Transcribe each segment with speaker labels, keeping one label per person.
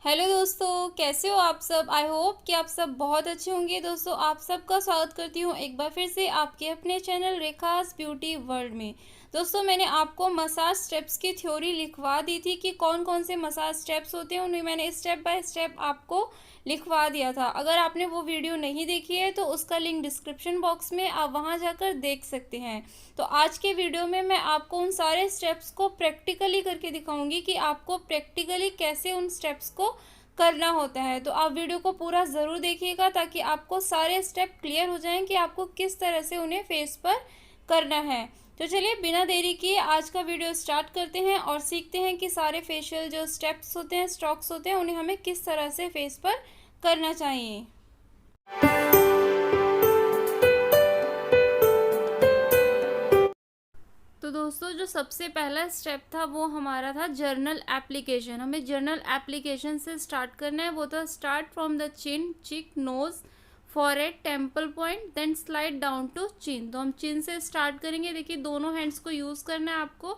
Speaker 1: Hello दोस्तों, कैसे हो आप सब। आई होप कि आप सब बहुत अच्छे होंगे। दोस्तों, आप सबका स्वागत करती हूँ एक बार फिर से आपके अपने चैनल रेखास ब्यूटी वर्ल्ड में। दोस्तों, मैंने आपको मसाज स्टेप्स की थ्योरी लिखवा दी थी कि कौन कौन से मसाज स्टेप्स होते हैं, उन्हें मैंने स्टेप बाय स्टेप आपको लिखवा दिया था। अगर आपने वो वीडियो नहीं देखी है तो उसका लिंक डिस्क्रिप्शन बॉक्स में आप वहाँ जाकर देख सकते हैं। तो आज के वीडियो में मैं आपको उन सारे स्टेप्स को प्रैक्टिकली करके दिखाऊंगी कि आपको प्रैक्टिकली कैसे उन स्टेप्स को करना होता है। तो आप वीडियो को पूरा ज़रूर देखिएगा ताकि आपको सारे स्टेप क्लियर हो जाएं कि आपको किस तरह से उन्हें फेस पर करना है। तो चलिए बिना देरी किए आज का वीडियो स्टार्ट करते हैं और सीखते हैं कि सारे फेशियल जो स्टेप्स होते हैं, स्ट्रोक्स होते हैं, उन्हें हमें किस तरह से फेस पर करना चाहिए। तो दोस्तों, जो सबसे पहला स्टेप था वो हमारा था जर्नल एप्लीकेशन। हमें जर्नल एप्लीकेशन से स्टार्ट करना है। वो था start from the chin, cheek, nose, forehead, temple point, then slide down to chin. तो हम चिन से स्टार्ट करेंगे। देखिए, दोनों हैंड्स को यूज़ करना है आपको।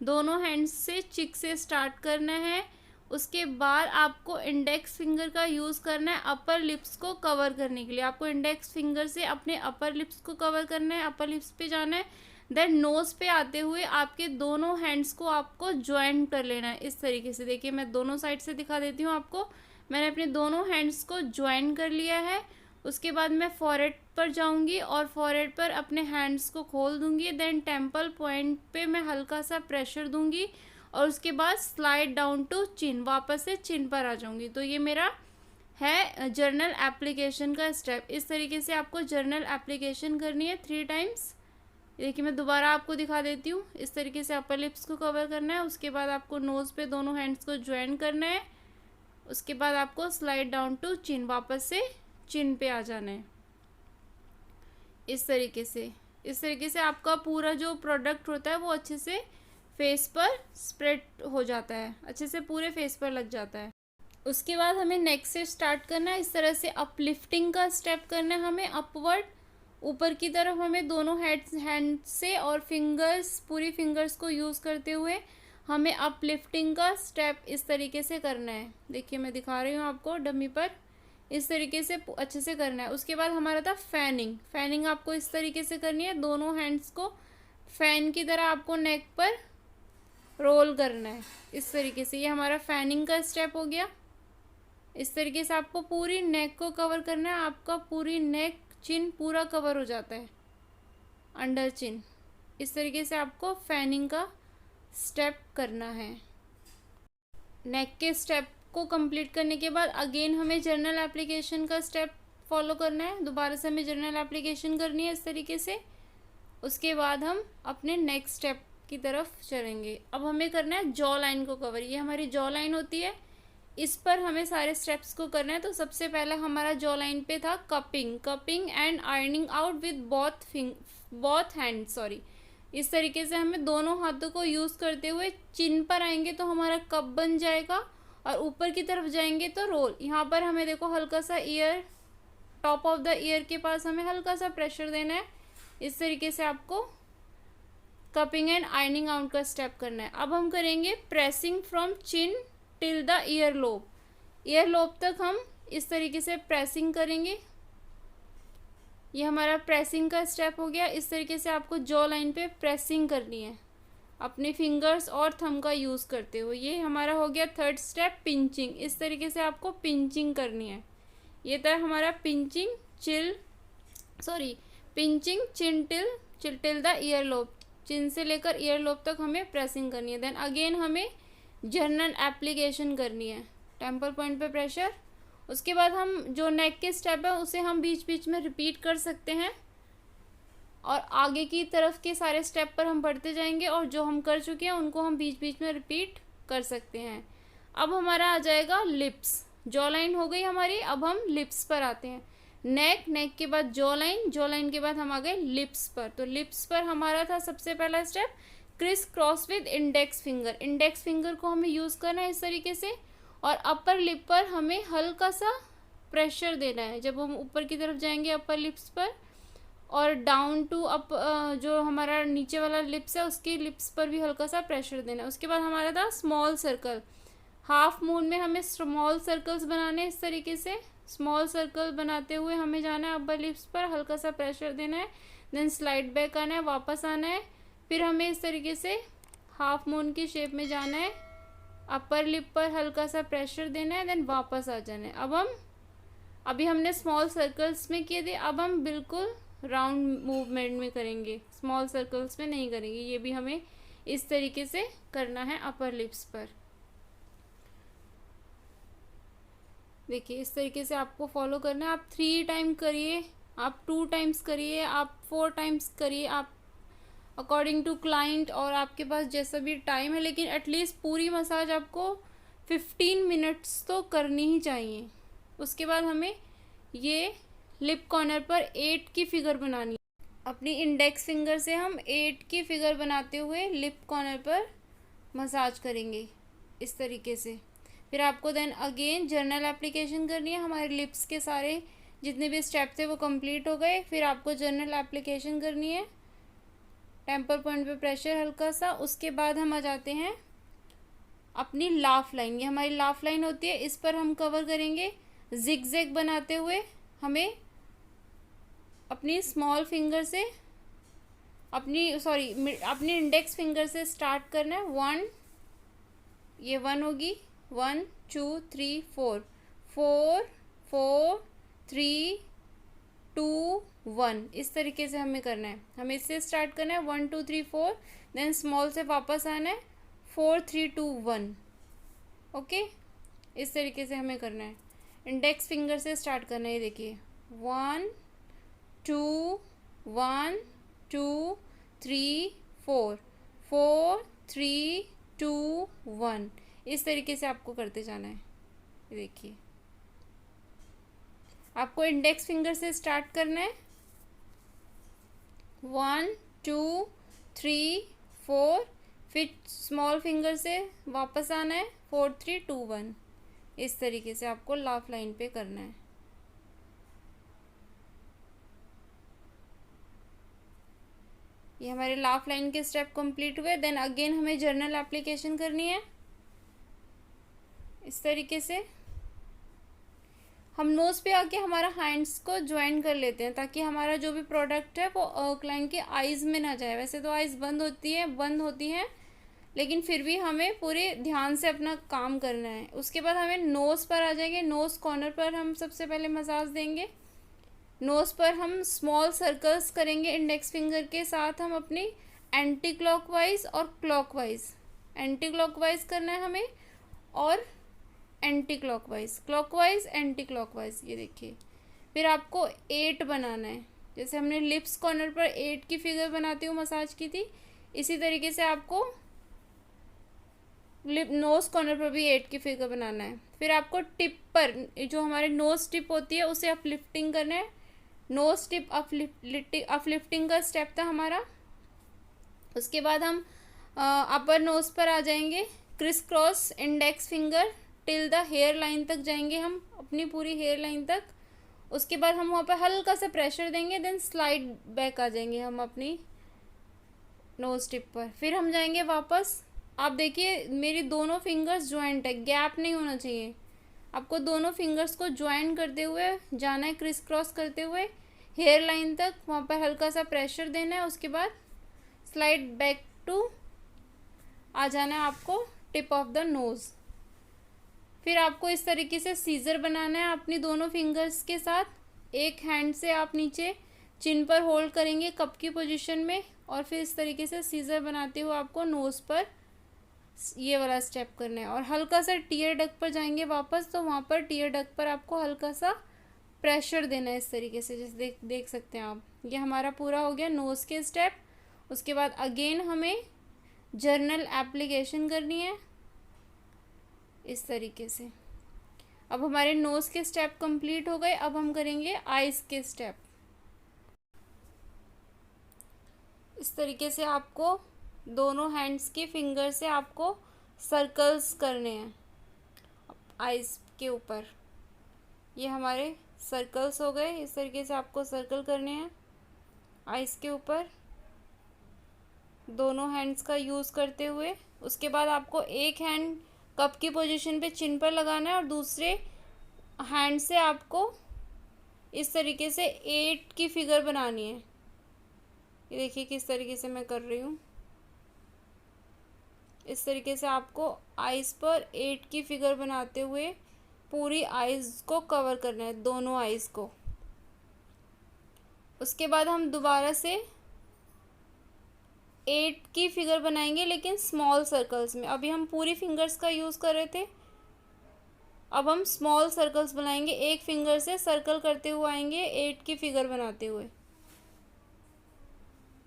Speaker 1: दोनों हैंड्स से चिक से स्टार्ट करना है। उसके बाद आपको इंडेक्स फिंगर का यूज़ करना है अपर लिप्स को कवर करने के लिए। आपको इंडेक्स फिंगर से अपने अपर लिप्स को कवर करना है, अपर लिप्स पे जाना है। देन नोज पे आते हुए आपके दोनों हैंड्स को आपको ज्वाइन कर लेना है इस तरीके से। देखिए, मैं दोनों साइड से दिखा देती हूँ आपको। मैंने अपने दोनों हैंड्स को ज्वाइन कर लिया है। उसके बाद मैं फॉरहेड पर जाऊंगी और फॉरहेड पर अपने हैंड्स को खोल दूंगी। देन टेम्पल पॉइंट पे मैं हल्का सा प्रेशर दूंगी और उसके बाद स्लाइड डाउन टू चिन, वापस से चिन पर आ जाऊंगी। तो ये मेरा है जर्नल एप्लीकेशन का स्टेप। इस तरीके से आपको जर्नल एप्लीकेशन करनी है 3 टाइम्स। देखिए, मैं दोबारा आपको दिखा देती हूँ। इस तरीके से अपर लिप्स को कवर करना है। उसके बाद आपको नोज़ पे दोनों हैंड्स को ज्वाइन करना है। उसके बाद आपको स्लाइड डाउन टू चिन, वापस से चिन पे आ जाना है इस तरीके से आपका पूरा जो प्रोडक्ट होता है वो अच्छे से फेस पर स्प्रेड हो जाता है, अच्छे से पूरे फेस पर लग जाता है। उसके बाद हमें नेक से स्टार्ट करना है। इस तरह से अपलिफ्टिंग का स्टेप करना है हमें, अपवर्ड ऊपर की तरफ। हमें दोनों हैंड से और फिंगर्स, पूरी फिंगर्स को यूज़ करते हुए हमें अपलिफ्टिंग का स्टेप इस तरीके से करना है। देखिए, मैं दिखा रही हूँ आपको डमी पर। इस तरीके से अच्छे से करना है। उसके बाद हमारा था फैनिंग। फैनिंग आपको इस तरीके से करनी है। दोनों हैंड्स को फैन की तरह आपको नेक पर रोल करना है इस तरीके से। ये हमारा फैनिंग का स्टेप हो गया। इस तरीके से आपको पूरी नेक को कवर करना है। आपका पूरी नेक, चिन पूरा कवर हो जाता है, अंडर चिन। इस तरीके से आपको फैनिंग का स्टेप करना है। नेक के स्टेप को कंप्लीट करने के बाद अगेन हमें जर्नल एप्लीकेशन का स्टेप फॉलो करना है। दोबारा से हमें जर्नल एप्लीकेशन करनी है इस तरीके से। उसके बाद हम अपने नेक्स्ट स्टेप की तरफ चलेंगे। अब हमें करना है जॉ लाइन को कवर। ये हमारी जॉ लाइन होती है, इस पर हमें सारे स्टेप्स को करना है। तो सबसे पहले हमारा जॉ लाइन पे था cupping and ironing out with both hand. इस तरीके से हमें दोनों हाथों को यूज़ करते हुए चिन पर आएंगे तो हमारा कप बन जाएगा और ऊपर की तरफ जाएंगे तो रोल। यहाँ पर हमें देखो हल्का सा year, top of the year के पास हमें हल्का सा प्रेशर देना है। इस तरीके से आपको कपिंग एंड आयरनिंग आउट का स्टेप करना है। अब हम करेंगे pressing from chin till the ear lobe. Year lobe तक हम इस तरीके से प्रेसिंग करेंगे। ये हमारा प्रेसिंग का स्टेप हो गया। इस तरीके से आपको जॉ लाइन पे प्रेसिंग करनी है अपने फिंगर्स और थंब का यूज़ करते हुए। ये हमारा हो गया थर्ड स्टेप, पिंचिंग। इस तरीके से आपको पिंचिंग करनी है। ये था हमारा pinching chin till the ear lobe. Chin से लेकर ईयर लोब तक हमें प्रेसिंग करनी है। देन अगेन हमें जर्नल एप्लीकेशन करनी है, टेम्पल पॉइंट पे प्रेशर। उसके बाद हम जो नेक के स्टेप है उसे हम बीच बीच में रिपीट कर सकते हैं और आगे की तरफ के सारे स्टेप पर हम बढ़ते जाएंगे और जो हम कर चुके हैं उनको हम बीच बीच में रिपीट कर सकते हैं। अब हमारा आ जाएगा लिप्स। जॉ लाइन हो गई हमारी। अब हम लिप्स पर आते हैं। नेक के बाद जॉ लाइन के बाद हम आ गए लिप्स पर। तो लिप्स पर हमारा था सबसे पहला step criss cross with index finger. Index finger को हमें यूज़ करना है इस तरीके से और अपर लिप पर हमें हल्का सा प्रेशर देना है। जब हम ऊपर की तरफ जाएंगे अपर लिप्स पर और डाउन टू अप, जो हमारा नीचे वाला लिप्स है उसकी लिप्स पर भी हल्का सा प्रेशर देना है। उसके बाद हमारा था स्मॉल सर्कल। हाफ मून में हमें स्मॉल सर्कल्स बनाने हैं इस तरीके से। स्मॉल सर्कल बनाते हुए हमें जाना है अपर लिप्स पर, हल्का सा प्रेशर देना है, देन स्लाइड बैक आना है, वापस आना है। फिर हमें इस तरीके से हाफ मून की शेप में जाना है, अपर लिप पर हल्का सा प्रेशर देना है, देन वापस आ जाना है। अभी हमने स्मॉल सर्कल्स में किए थे, अब हम बिल्कुल राउंड मूवमेंट में करेंगे, स्मॉल सर्कल्स में नहीं करेंगे। ये भी हमें इस तरीके से करना है अपर लिप्स पर। देखिए इस तरीके से आपको फॉलो करना है। आप 3 टाइम करिए, आप 2 टाइम्स करिए, आप 4 टाइम्स करिए, आप अकॉर्डिंग टू क्लाइंट और आपके पास जैसा भी टाइम है, लेकिन एटलीस्ट पूरी मसाज आपको 15 मिनट्स तो करनी ही चाहिए। उसके बाद हमें ये लिप कॉर्नर पर 8 की फिगर बनानी है। अपनी इंडेक्स फिंगर से हम 8 की फिगर बनाते हुए लिप कॉर्नर पर मसाज करेंगे इस तरीके से। फिर आपको देन अगेन जर्नल एप्लीकेशन करनी है। हमारे लिप्स के सारे जितने भी स्टेप थे वो कंप्लीट हो गए। फिर आपको जर्नल एप्लीकेशन करनी है, टेम्पल पॉइंट पे प्रेशर हल्का सा। उसके बाद हम आ जाते हैं अपनी लाफ लाइन। ये हमारी लाफ लाइन होती है, इस पर हम कवर करेंगे जिग-जैग बनाते हुए। हमें अपनी स्मॉल फिंगर से अपनी इंडेक्स फिंगर से स्टार्ट करना है। 1, ये 1 होगी, 1 2 3 4, 4 4 3 2 1, इस तरीके से हमें करना है। हमें इससे स्टार्ट करना है 1 2 3 4, देन स्मॉल से वापस आना है 4 3 2 1। ओके, इस तरीके से हमें करना है। इंडेक्स फिंगर से स्टार्ट करना है। ये देखिए 1 2 1 2 3 4 4 3 2 1, इस तरीके से आपको करते जाना है। ये देखिए आपको इंडेक्स फिंगर से स्टार्ट करना है 1 2 3 4, फिर स्मॉल फिंगर से वापस आना है 4 3 2 1। इस तरीके से आपको लाफ लाइन पे करना है। ये हमारे लाफ लाइन के स्टेप कंप्लीट हुए। देन अगेन हमें जर्नल एप्लीकेशन करनी है इस तरीके से। हम नोज पे आके हमारा हैंड्स को ज्वाइन कर लेते हैं ताकि हमारा जो भी प्रोडक्ट है वो क्लाइंट के आईज में ना जाए। वैसे तो आईज बंद होती हैं, लेकिन फिर भी हमें पूरे ध्यान से अपना काम करना है। उसके बाद हमें नोज़ पर आ जाएंगे। नोज़ कॉर्नर पर हम सबसे पहले मसाज देंगे। नोज़ पर हम स्मॉल सर्कल्स करेंगे इंडेक्स फिंगर के साथ। हम अपनी एंटी क्लॉकवाइज और क्लॉकवाइज, एंटी क्लॉकवाइज करना है हमें और anti clockwise, clockwise anti clockwise. ये देखिए फिर आपको 8 बनाना है। जैसे हमने लिप्स कॉर्नर पर 8 की फिगर बनाते हुए मसाज की थी, इसी तरीके से आपको नोज कॉर्नर पर भी 8 की फिगर बनाना है। फिर आपको टिप पर, जो हमारे नोज टिप होती है, उसे अपलिफ्टिंग करना है। नोज टिप अपलिफ्टिंग का स्टेप था हमारा। उसके बाद हम अपर नोज पर आ जाएंगे। Criss cross index finger till the hair line तक जाएंगे हम, अपनी पूरी हेयर लाइन तक। उसके बाद हम वहाँ पर हल्का सा प्रेशर देंगे, देन स्लाइड बैक आ जाएंगे हम अपनी नोज टिप पर। फिर हम जाएंगे वापस। आप देखिए मेरी दोनों फिंगर्स ज्वाइंट है, गैप नहीं होना चाहिए। आपको दोनों फिंगर्स को ज्वाइन करते हुए जाना है, क्रिस क्रॉस करते हुए हेयर लाइन तक। वहाँ पर हल्का सा प्रेशर देना है। उसके बाद स्लाइड बैक टू आ जाना है आपको टिप ऑफ द नोज़। फिर आपको इस तरीके से सीजर बनाना है अपनी दोनों फिंगर्स के साथ। एक हैंड से आप नीचे चिन पर होल्ड करेंगे कप की पोजीशन में, और फिर इस तरीके से सीजर बनाते हुए आपको नोज़ पर ये वाला स्टेप करना है। और हल्का सा टीयर डक पर जाएंगे वापस, तो वहाँ पर टीयर डक पर आपको हल्का सा प्रेशर देना है इस तरीके से, जैसे देख सकते हैं आप। ये हमारा पूरा हो गया नोज़ के स्टेप। उसके बाद अगेन हमें जर्नल एप्लीकेशन करनी है इस तरीके से। अब हमारे नोज़ के स्टेप कंप्लीट हो गए। अब हम करेंगे आइज़ के स्टेप। इस तरीके से आपको दोनों हैंड्स की फिंगर से आपको सर्कल्स करने हैं आइज़ के ऊपर। ये हमारे सर्कल्स हो गए। इस तरीके से आपको सर्कल करने हैं आइज़ के ऊपर दोनों हैंड्स का यूज़ करते हुए। उसके बाद आपको एक हैंड कप की पोजीशन पे चिन पर लगाना है और दूसरे हैंड से आपको इस तरीके से 8 की फिगर बनानी है। ये देखिए किस तरीके से मैं कर रही हूँ। इस तरीके से आपको आइज़ पर 8 की फिगर बनाते हुए पूरी आइज़ को कवर करना है, दोनों आइज़ को। उसके बाद हम दोबारा से 8 की फिगर बनाएंगे, लेकिन स्मॉल सर्कल्स में। अभी हम पूरी फिंगर्स का यूज़ कर रहे थे, अब हम स्मॉल सर्कल्स बनाएंगे। एक फिंगर से सर्कल करते हुए आएंगे 8 की फिगर बनाते हुए।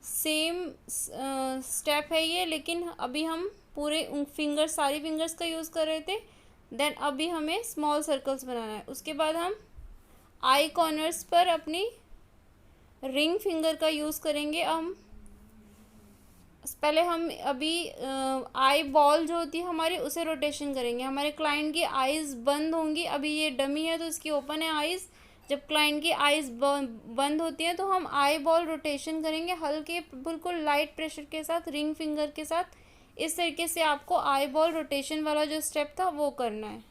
Speaker 1: सेम स्टेप है ये, लेकिन अभी हम पूरे फिंगर्स, सारी फिंगर्स का यूज़ कर रहे थे। देन अभी हमें स्मॉल सर्कल्स बनाना है। उसके बाद हम आई कॉर्नर्स पर अपनी रिंग फिंगर का यूज़ करेंगे। पहले हम अभी आई बॉल जो होती है हमारी, उसे रोटेशन करेंगे। हमारे क्लाइंट की आइज़ बंद होंगी। अभी ये डमी है तो इसकी ओपन है आइज़। जब क्लाइंट की आइज़ बंद होती हैं तो हम आई बॉल रोटेशन करेंगे, हल्के बिल्कुल लाइट प्रेशर के साथ, रिंग फिंगर के साथ। इस तरीके से आपको आई बॉल रोटेशन वाला जो स्टेप था वो करना है।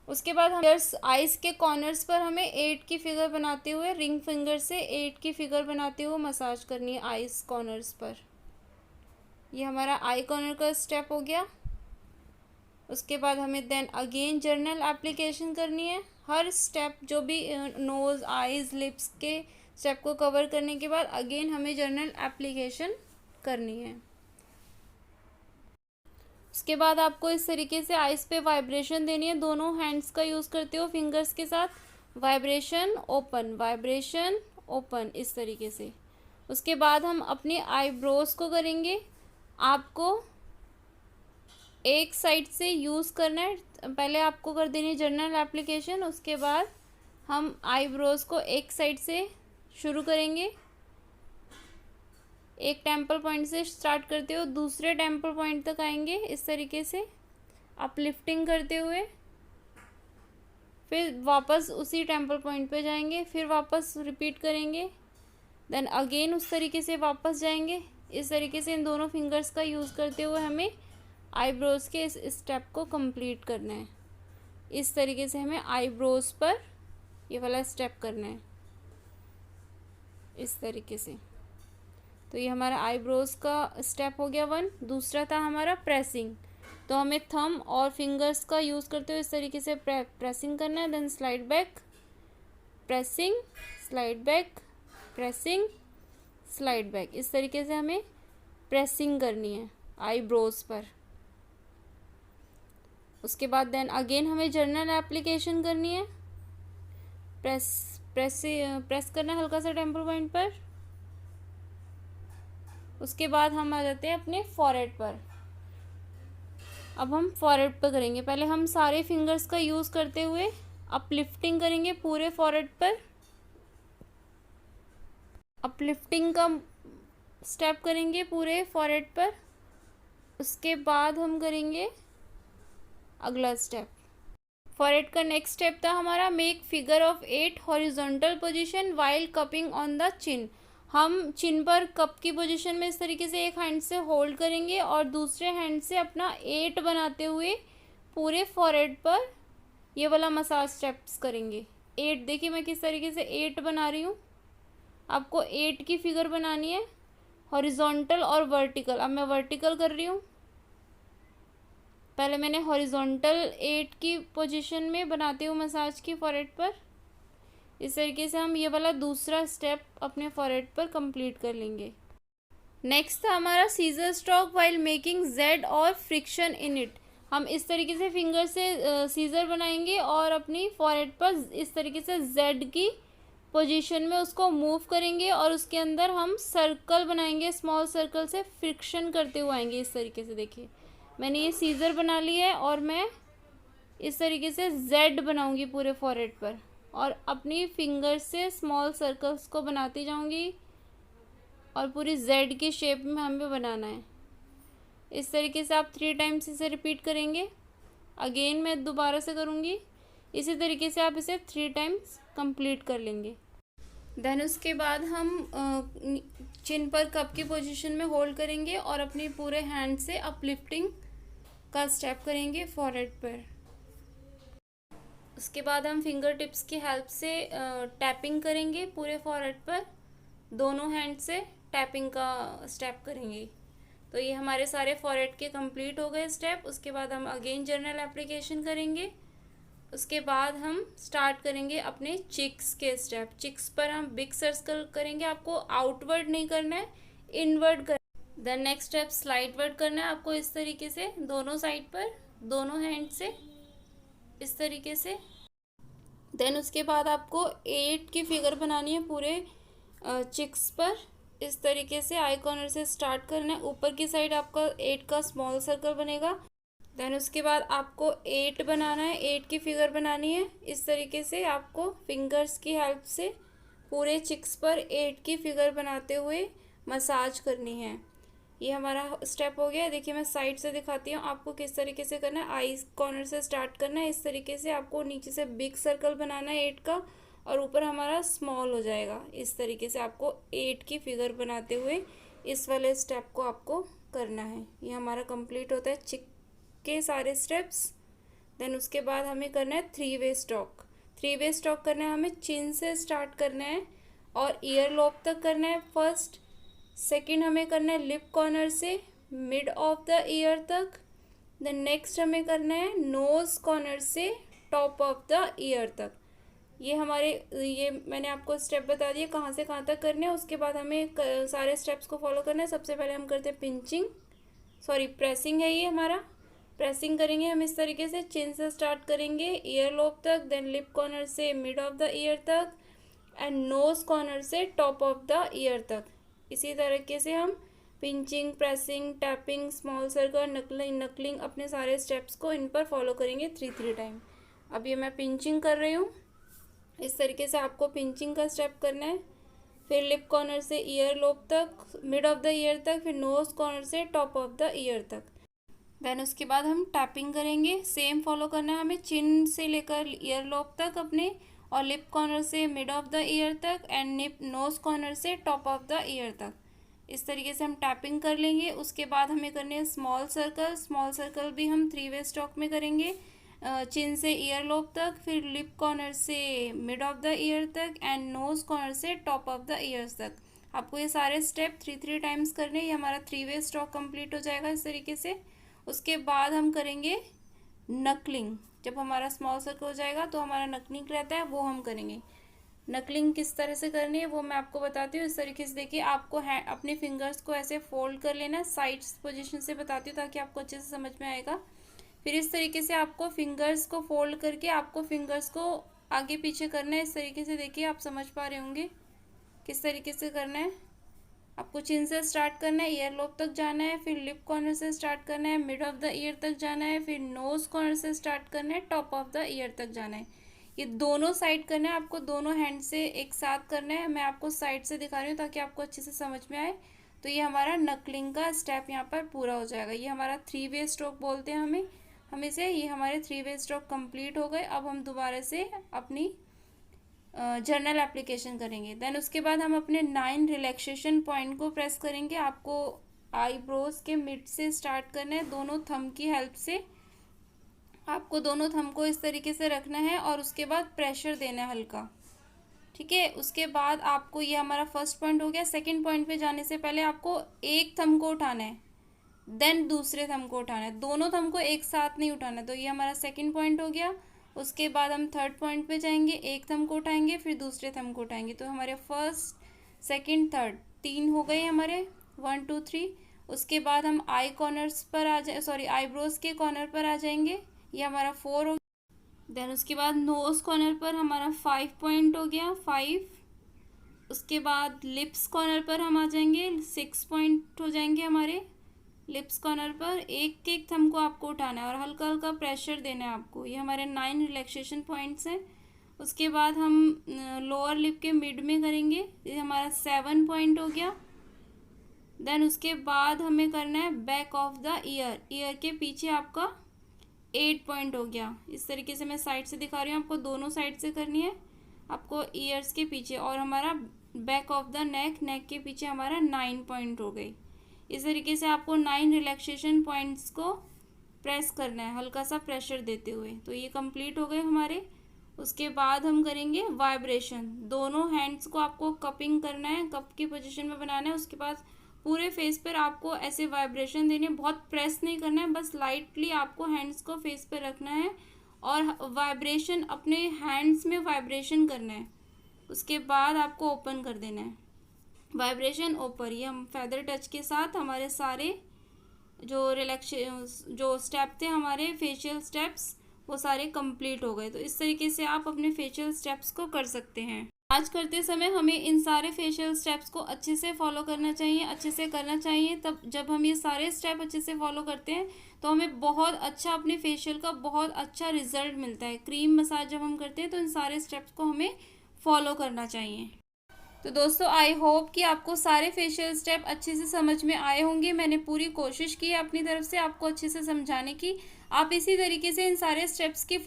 Speaker 1: उसके बाद हम आइज़ के कॉर्नर्स पर हमें 8 की फिगर बनाते हुए, रिंग फिंगर से 8 की फिगर बनाते हुए मसाज करनी है आइज़ कॉर्नर्स पर। ये हमारा आई कॉर्नर का स्टेप हो गया। उसके बाद हमें देन अगेन जर्नल एप्लीकेशन करनी है। हर स्टेप जो भी नोज़, आइज़, लिप्स के स्टेप को कवर करने के बाद अगेन हमें जर्नल एप्लीकेशन करनी है। उसके बाद आपको इस तरीके से आइज़ पे वाइब्रेशन देनी है, दोनों हैंड्स का यूज़ करते हो फिंगर्स के साथ। वाइब्रेशन ओपन इस तरीके से। उसके बाद हम अपनी आईब्रोज को करेंगे। आपको एक साइड से यूज़ करना है, पहले आपको कर देनी है जर्नल एप्लीकेशन। उसके बाद हम आईब्रोज को एक साइड से शुरू करेंगे। एक टेम्पल पॉइंट से स्टार्ट करते हो, दूसरे टेम्पल पॉइंट तक आएंगे इस तरीके से अपलिफ्टिंग करते हुए। फिर वापस उसी टेम्पल पॉइंट पे जाएंगे, फिर वापस रिपीट करेंगे। देन अगेन उस तरीके से वापस जाएंगे। इस तरीके से इन दोनों फिंगर्स का यूज़ करते हुए हमें आईब्रोज के इस स्टेप को कंप्लीट करना है। इस तरीके से हमें आईब्रोज पर ये वाला स्टेप करना है इस तरीके से। तो ये हमारा आईब्रोज का स्टेप हो गया 1। दूसरा था हमारा प्रेसिंग। तो हमें थंब और फिंगर्स का यूज़ करते हुए इस तरीके से प्रेसिंग करना है। Then slide back, pressing, slide back, pressing, slide back. इस तरीके से हमें प्रेसिंग करनी है आईब्रोज पर। उसके बाद देन अगेन हमें जर्नल एप्लीकेशन करनी है। प्रेस करना है हल्का सा टेम्पल पॉइंट पर। उसके बाद हम आ जाते हैं अपने फॉरहेड पर। अब हम फॉरहेड पर करेंगे। पहले हम सारे फिंगर्स का यूज़ करते हुए अपलिफ्टिंग करेंगे पूरे फॉरहेड पर। अपलिफ्टिंग का स्टेप करेंगे पूरे फॉरहेड पर। उसके बाद हम करेंगे अगला स्टेप। फॉरहेड का नेक्स्ट स्टेप था हमारा make figure of 8 horizontal position while cupping on the chin. हम चिन पर कप की पोजीशन में इस तरीके से एक हैंड से होल्ड करेंगे और दूसरे हैंड से अपना 8 बनाते हुए पूरे फॉरहेड पर ये वाला मसाज स्टेप्स करेंगे। 8 देखिए मैं किस तरीके से 8 बना रही हूँ। आपको 8 की फिगर बनानी है, हॉरिजॉन्टल और वर्टिकल। अब मैं वर्टिकल कर रही हूँ। पहले मैंने हॉरिजॉन्टल 8 की पोजीशन में बनाते हुए मसाज की फॉरहेड पर। इस तरीके से हम ये वाला दूसरा स्टेप अपने फॉरहेड पर कंप्लीट कर लेंगे। नेक्स्ट था हमारा scissor stroke while making Z और फ्रिक्शन इन इट। हम इस तरीके से फिंगर से सीजर बनाएंगे और अपनी फॉरहेड पर इस तरीके से जेड की पोजीशन में उसको मूव करेंगे और उसके अंदर हम सर्कल बनाएंगे, स्मॉल सर्कल से फ्रिक्शन करते हुए आएंगे। इस तरीके से देखिए मैंने ये सीजर बना ली है और मैं इस तरीके से जेड बनाऊंगी पूरे फॉरहेड पर और अपनी फिंगर से स्मॉल सर्कल्स को बनाती जाऊंगी और पूरी जेड की शेप में हमें बनाना है। इस तरीके से आप 3 टाइम्स इसे रिपीट करेंगे। अगेन मैं दोबारा से करूँगी। इसी तरीके से आप इसे 3 टाइम्स कंप्लीट कर लेंगे। देन उसके बाद हम चिन पर कप की पोजीशन में होल्ड करेंगे और अपनी पूरे हैंड से अपलिफ्टिंग का स्टेप करेंगे फॉरहेड पर। उसके बाद हम फिंगर टिप्स की हेल्प से टैपिंग करेंगे पूरे फॉरहेड पर, दोनों हैंड से टैपिंग का स्टेप करेंगे। तो ये हमारे सारे फॉरहेड के कंप्लीट हो गए स्टेप। उसके बाद हम अगेन जनरल एप्लीकेशन करेंगे। उसके बाद हम स्टार्ट करेंगे अपने चिक्स के स्टेप। चिक्स पर हम बिग सर्कल करेंगे, आपको आउटवर्ड नहीं करना है, इनवर्ड करना। देन नेक्स्ट स्टेप स्लाइडवर्ड करना है आपको, इस तरीके से दोनों साइड पर, दोनों हैंड से इस तरीके से। देन उसके बाद आपको 8 की फिगर बनानी है पूरे चिक्स पर, इस तरीके से आई कॉर्नर से स्टार्ट करना है। ऊपर की साइड आपका 8 का स्मॉल सर्कल बनेगा। देन उसके बाद आपको 8 बनाना है, 8 की फिगर बनानी है। इस तरीके से आपको फिंगर्स की हेल्प से पूरे चिक्स पर 8 की फिगर बनाते हुए मसाज करनी है। ये हमारा स्टेप हो गया। देखिए मैं साइड से दिखाती हूँ आपको किस तरीके से करना है। आई कॉर्नर से स्टार्ट करना है, इस तरीके से आपको नीचे से बिग सर्कल बनाना है 8 का, और ऊपर हमारा स्मॉल हो जाएगा। इस तरीके से आपको 8 की फिगर बनाते हुए इस वाले स्टेप को आपको करना है। ये हमारा कंप्लीट होता है चिक के सारे स्टेप्स। देन उसके बाद हमें करना है 3 वे स्टॉक। 3 वे स्टॉक करना है हमें, चिन से स्टार्ट करना है और ईयर लॉब तक करना है फर्स्ट। सेकंड हमें करना है लिप कॉर्नर से मिड ऑफ द ईयर तक। देन नेक्स्ट हमें करना है नोज कॉर्नर से टॉप ऑफ द ईयर तक। ये मैंने आपको स्टेप बता दिए कहाँ से कहाँ तक करने हैं। उसके बाद हमें सारे स्टेप्स को फॉलो करना है। सबसे पहले हम करते हैं प्रेसिंग है ये हमारा। प्रेसिंग करेंगे हम इस तरीके से, चिन से स्टार्ट करेंगे ईयर लोब तक, देन लिप कॉर्नर से मिड ऑफ द ईयर तक, एंड नोज कॉर्नर से टॉप ऑफ द ईयर तक। इसी तरीके से हम pinching, pressing, tapping, small circle, knuckling अपने सारे स्टेप्स को इन पर फॉलो करेंगे 3 टाइम। अब ये मैं पिंचिंग कर रही हूँ, इस तरीके से आपको पिंचिंग का स्टेप करना है। फिर लिप कॉर्नर से ईयर लोब तक, मिड ऑफ द ईयर तक, फिर नोज कॉर्नर से टॉप ऑफ द ईयर तक। देन उसके बाद हम टैपिंग करेंगे, सेम फॉलो करना है हमें, चिन से लेकर ईयर लोब तक अपने, और लिप कॉर्नर से मिड ऑफ द ईयर तक, एंड नोज कॉर्नर से टॉप ऑफ द ईयर तक। इस तरीके से हम टैपिंग कर लेंगे। उसके बाद हमें करने हैं स्मॉल सर्कल। स्मॉल सर्कल भी हम 3 वे स्टॉक में करेंगे, चिन से ईयर लोब तक, फिर लिप कॉर्नर से मिड ऑफ द ईयर तक, एंड नोज कॉर्नर से टॉप ऑफ द ईयर्स तक। आपको ये सारे स्टेप 3 टाइम्स करने हैं। ये हमारा 3 वे स्टॉक कंप्लीट हो जाएगा इस तरीके से। उसके बाद हम करेंगे नकलिंग। जब हमारा स्मॉल सर्कल हो जाएगा तो हमारा नकलिंग रहता है, वो हम करेंगे। नकलिंग किस तरह से करनी है वो मैं आपको बताती हूँ। इस तरीके से देखिए, आपको अपने फिंगर्स को ऐसे फोल्ड कर लेना, साइड पोजीशन से बताती हूँ ताकि आपको अच्छे से समझ में आएगा। फिर इस तरीके से आपको फिंगर्स को फोल्ड करके आपको फिंगर्स को आगे पीछे करना है। इस तरीके से देखिए, आप समझ पा रहे होंगे किस तरीके से करना है। आपको चिन से स्टार्ट करना है, ईयर लोब तक जाना है, फिर लिप कॉर्नर से स्टार्ट करना है, मिड ऑफ द ईयर तक जाना है, फिर नोज कॉर्नर से स्टार्ट करना है, टॉप ऑफ द ईयर तक जाना है। ये दोनों साइड करना है आपको, दोनों हैंड से एक साथ करना है। मैं आपको साइड से दिखा रही हूँ ताकि आपको अच्छे से समझ में आए। तो ये हमारा नकलिंग का स्टेप यहाँ पर पूरा हो जाएगा। ये हमारा 3 वे स्ट्रोक बोलते हैं हम इसे। ये हमारे 3 वे स्ट्रोक कंप्लीट हो गए। अब हम दोबारा से अपनी जर्नल एप्लीकेशन करेंगे। देन उसके बाद हम अपने 9 रिलैक्सेशन पॉइंट को प्रेस करेंगे। आपको आईब्रोज के मिड से स्टार्ट करना है, दोनों थंब की हेल्प से आपको दोनों थंब को इस तरीके से रखना है, और उसके बाद प्रेशर देना है हल्का, ठीक है। उसके बाद आपको, ये हमारा फर्स्ट पॉइंट हो गया। सेकंड पॉइंट पे जाने से पहले आपको एक थंब को उठाना है, देन दूसरे थंब को उठाना है, दोनों थंब को एक साथ नहीं उठाना। तो ये हमारा सेकंड पॉइंट हो गया। उसके बाद हम थर्ड पॉइंट पे जाएंगे, एक थंब को उठाएंगे, फिर दूसरे थंब को उठाएंगे। तो हमारे फर्स्ट, सेकंड, थर्ड 3 हो गए हमारे, 1 2 3। उसके बाद हम आई कॉर्नर्स पर आईब्रोज के कॉर्नर पर आ जाएंगे। ये हमारा 4 हो गया। देन उसके बाद नोज कॉर्नर पर हमारा 5 पॉइंट हो गया, 5। उसके बाद लिप्स कॉर्नर पर हम आ जाएंगे, 6 पॉइंट हो जाएंगे हमारे लिप्स कॉर्नर पर। एक एक थंब को आपको उठाना है और हल्का हल्का प्रेशर देना है आपको। ये हमारे 9 रिलैक्सेशन पॉइंट्स हैं। उसके बाद हम लोअर लिप के मिड में करेंगे, ये हमारा 7 पॉइंट हो गया। देन उसके बाद हमें करना है back of the year, year के पीछे आपका 8 पॉइंट हो गया। इस तरीके से मैं साइड से दिखा रही हूँ, आपको दोनों साइड से करनी है, आपको ईयर्स के पीछे। और हमारा बैक ऑफ द नेक, नेक के पीछे हमारा 9 पॉइंट हो गई। इस तरीके से आपको 9 रिलैक्सेशन पॉइंट्स को प्रेस करना है हल्का सा प्रेशर देते हुए। तो ये कंप्लीट हो गए हमारे। उसके बाद हम करेंगे वाइब्रेशन। दोनों हैंड्स को आपको कपिंग करना है, कप की पोजीशन में बनाना है। उसके बाद पूरे फेस पर आपको ऐसे वाइब्रेशन देने, बहुत प्रेस नहीं करना है, बस लाइटली आपको हैंड्स को फेस पर रखना है और वाइब्रेशन अपने हैंड्स में वाइब्रेशन करना है। उसके बाद आपको ओपन कर देना है, वाइब्रेशन ऊपर। ये हम फेदर टच के साथ हमारे सारे जो स्टेप थे हमारे फेशियल स्टेप्स, वो सारे कंप्लीट हो गए। तो इस तरीके से आप अपने फेशियल स्टेप्स को कर सकते हैं। आज करते समय हमें इन सारे फेशियल स्टेप्स को अच्छे से फॉलो करना चाहिए, अच्छे से करना चाहिए। तब जब हम ये सारे स्टेप अच्छे से फॉलो करते हैं तो हमें बहुत अच्छा अपने फेशियल का बहुत अच्छा रिजल्ट मिलता है। क्रीम मसाज जब हम करते हैं तो इन सारे स्टेप्स को हमें फॉलो करना चाहिए। तो दोस्तों आई होप कि आपको सारे फेशियल स्टेप अच्छे से समझ में आए होंगे। मैंने पूरी कोशिश की है अपनी तरफ से आपको अच्छे से समझाने की। आप इसी तरीके से इन सारे स्टेप्स की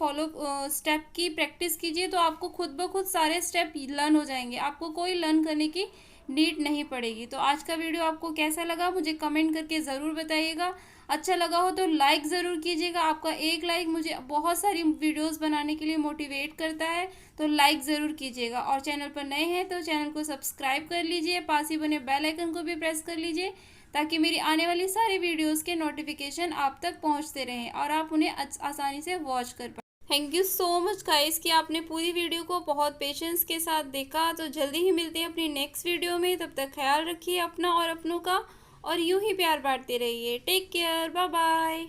Speaker 1: स्टेप की प्रैक्टिस कीजिए तो आपको खुद ब खुद सारे स्टेप लर्न हो जाएंगे, आपको कोई लर्न करने की नीड नहीं पड़ेगी। तो आज का वीडियो आपको कैसा लगा मुझे कमेंट करके ज़रूर बताइएगा। अच्छा लगा हो तो लाइक ज़रूर कीजिएगा, आपका एक लाइक मुझे बहुत सारी वीडियोस बनाने के लिए मोटिवेट करता है। तो लाइक ज़रूर कीजिएगा और चैनल पर नए हैं तो चैनल को सब्सक्राइब कर लीजिए, पास ही बने बेल आइकन को भी प्रेस कर लीजिए ताकि मेरी आने वाली सारी वीडियोस के नोटिफिकेशन आप तक पहुंचते रहें और आप उन्हें आसानी से वॉच कर पाएँ। Thank you so much guys कि आपने पूरी वीडियो को बहुत पेशेंस के साथ देखा। तो जल्दी ही मिलते हैं अपनी नेक्स्ट वीडियो में, तब तक ख्याल रखिए अपना और अपनों का और यूं ही प्यार बांटते रहिए। Take care, bye bye.